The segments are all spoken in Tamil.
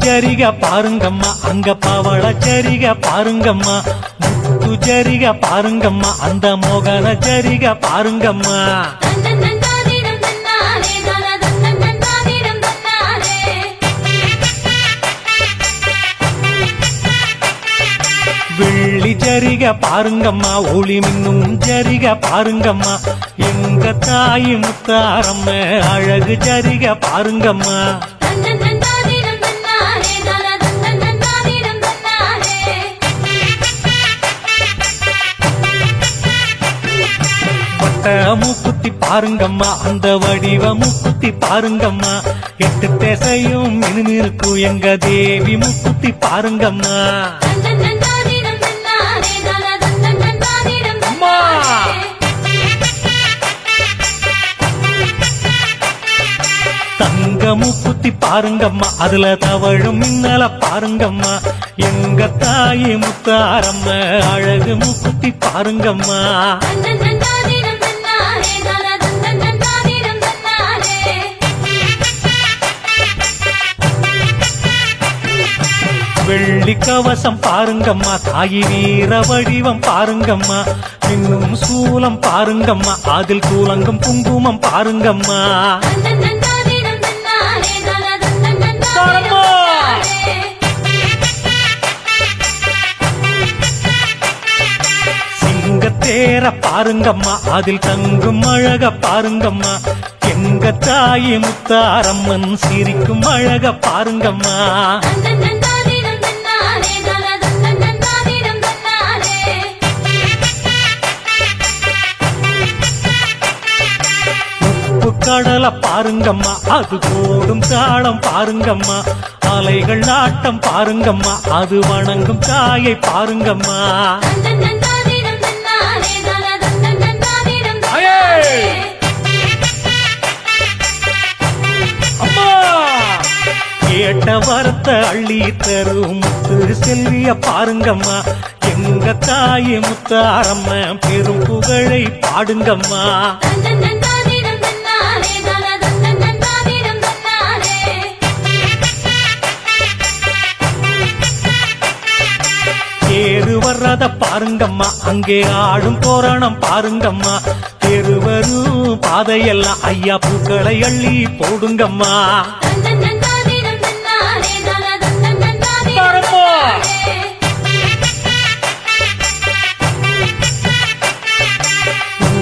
ஜரிக பாருங்கம்மா அங்க பவள ஜரிக பாருங்கம்மா முத்து ஜரிக பாருங்கம்மா அந்த மோகன ஜரிக பாருங்கம்மா வெள்ளி ஜரிக பாருங்கம்மா ஒளி மின்னும் ஜரிக பாருங்கம்மா எங்க தாய் முத்தாரம்ம அழகு ஜரிக பாருங்கம்மா மூக்குத்தி பாருங்கம்மா அந்த வடிவ மூக்குத்தி பாருங்கம்மா எட்டு திசையும் மினுமிருக்கும் எங்க தேவி மூக்குத்தி பாருங்கம்மா தங்க மூக்குத்தி பாருங்கம்மா அதுல தவழும் மின்னல பாருங்கம்மா எங்க தாயி முத்தாரம்ம அழகு மூக்குத்தி பாருங்கம்மா வெள்ளி கவசம் பாருங்கம்மா தாயி வீர வடிவம் பாருங்கம்மா இன்னும் சூலம் பாருங்கம்மா அதில் கூலங்கும் குங்குமம் பாருங்கம்மா சிங்கத்தேர பாருங்கம்மா அதில் தங்கும் அழக பாருங்கம்மா எங்க தாயி முத்தாரம்மன் சிரிக்கும் அழக பாருங்கம்மா கடலை பாருங்கம்மா அது போடும் தாளம் பாருங்கம்மா அலைகள் ஆட்டம் பாருங்கம்மா அது வணங்கும் தாயை பாருங்கம்மா அம்மா கேட்ட வரத்தை அள்ளி தரும் முத்து செல்விய பாருங்கம்மா எங்க தாயை முத்தாரம்ம பெரும் புகழை பாடுங்கம்மா தேரு வர்றத பாருங்கம்மா அங்கே ஆடும் தோரணம் பாருங்கம்மா தெருவரும் பாதையெல்லாம் ஐயா பூக்களை அள்ளி போடுங்கம்மா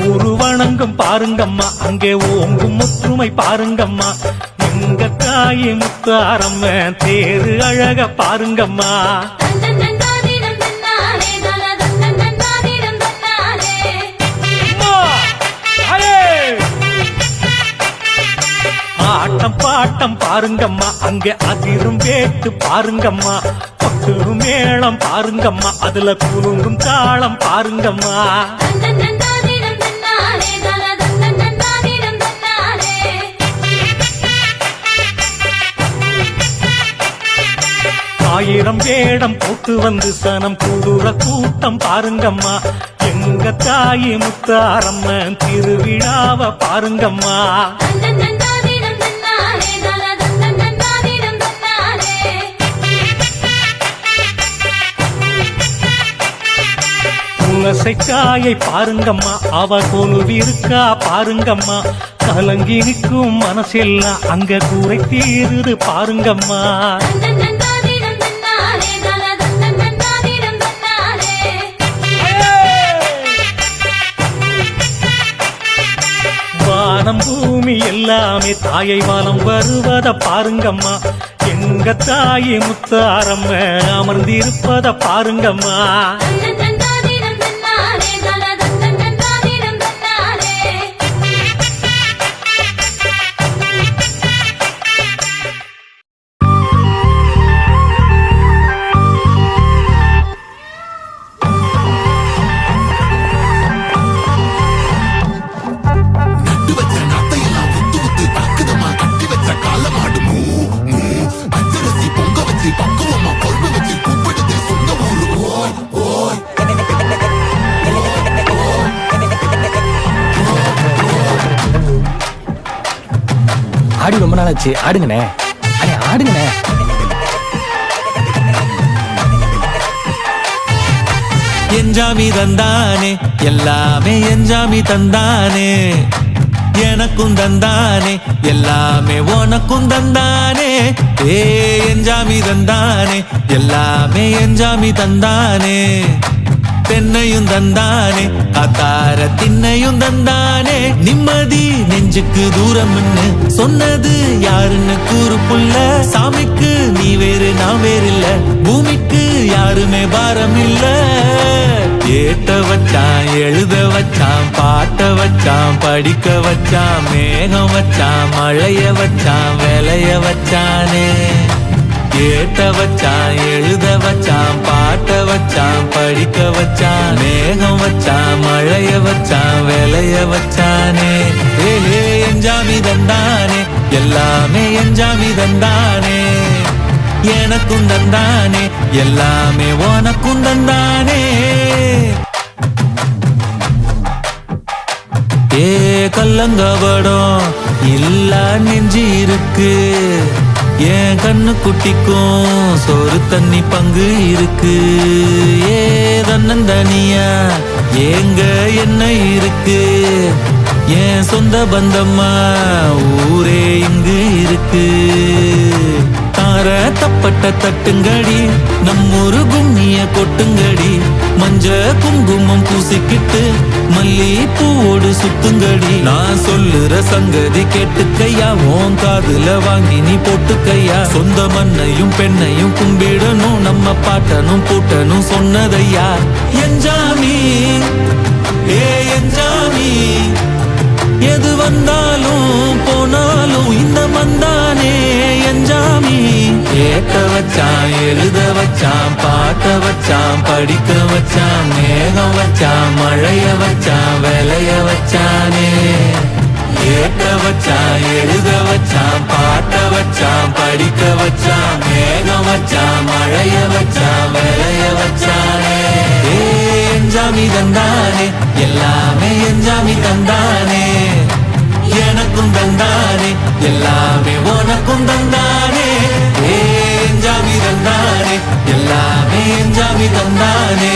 ஊரு வணங்கும் பாருங்கம்மா அங்கே ஓங்கும் முற்றுமை பாருங்கம்மா எங்க தாயி முத்தாரம்ம தேரு அழக பாருங்கம்மா ஆட்டம் பாட்டம் பாருங்கம்மா அங்கே அதிரும் வேட்டு பாருங்கம்மா பட்டு மேளம் பாருங்கம்மா அதுல குலுங்கும் தாளம் பாருங்கம்மா ஆயிரம் வேடம் போட்டு வந்து சனம் கூடுற கூட்டம் பாருங்கம்மா எங்க தாயி முத்தாரம்ம திருவிழாவ பாருங்கம்மா துளசைக்காயை பாருங்கம்மா அவ கொலுவிருக்கா பாருங்கம்மா கலங்கி நிற்கும் மனசெல்லாம் அங்க கூரை தீருது பாருங்கம்மா வானம் பூமி எல்லாமே தாயை வானம் வருவத பாருங்கம்மா எங்க தாயை முத்தாரம்ம அமர்ந்திருப்பத பாருங்கம்மா ஆடி ரொம்ப நாள் ஆச்சு, ஆடுங்கண்ணே. அண்ணே ஆடுங்கண்ணே. எஞ்சாமி தந்தானே எல்லாமே எஞ்சாமி தந்தானே எனக்கும் தந்தானே எல்லாமே உனக்கும் தந்தானே ஏ எஞ்சாமி தந்தானே எல்லாமே எஞ்சாமி தந்தானே தென்னையும் தந்தானே காத்தார திண்ணையும் தந்தானே நிம்மதி நெஞ்சுக்கு தூரம்னு சொன்னது யாருன்னு கூறு புள்ள சாமிக்கு நீ வேறு நான் வேறு இல்ல பூமிக்கு யாருமே பாரம் இல்ல ஏத்த வச்சான் எழுத வச்சான் பாட்ட வச்சான் படிக்க வச்சான் மேகம் வச்சான் மழைய வச்சான் விளைய வச்சானே ஏத்த வச்சான் எழுத வச்சான் பாட்ட வச்சான் படிக்க வச்சான் மேகம் வச்சான் மழைய வச்சான் விளைய வச்சானே ஏ எஞ்சாமி தந்தானே எல்லாமே எஞ்சாமி தந்தானே எனக்கும் தந்தானே எல்லாமே உனக்கும் தந்தானே ஏ கல்லங்கபடம் இல்ல நெஞ்சு இருக்கு என் கண்ணு குட்டிக்கும் சோறு தண்ணி பங்கு இருக்கு ஏ தன்னந்தனியா ஏங்க என்ன இருக்கு என் சொந்த பந்தம்மா ஊரே இங்கு இருக்கு தார தப்பட்ட தட்டுங்கடி நம்மொரு கும்மிய கொட்டுங்கடி மஞ்ச குங்குமம் பூசிக்கிட்டு மல்லி பூவோடு சுத்துங்கடி நான் சொல்லுற சங்கதி கேட்டுக்கையா உன் காதுல வாங்கி நீ போட்டுக்கையா சொந்த மண்ணையும் பெண்ணையும் கும்பிடணும் நம்ம பாட்டனும் பூட்டனும் சொன்னதையா எஞ்சாமி ஏ எஞ்சாமி எது வந்தாலும் போனாலும் இந்த மந்தானே எஞ்சாமி ஏத்த வச்சான் எழுத வச்சான் பாட்ட வச்சான் படிக்க வச்சான் மேகம் வச்சான் மழைய வச்சான் விளைய வச்சானே ஏத்த வச்சான் எழுத வச்சான் பாட்ட வச்சான் படிக்க வச்சான் மேகம் வச்சான் மழைய வச்சான் விளைய வச்சானே எஞ்சாமி தந்தானே எல்லாமே எஞ்சாமி தந்தானே எனக்கும் தந்தானே எல்லாமே உனக்கும் தந்தானே எஞ்சாமி தந்தானே எல்லாமே எஞ்சாமி தந்தானே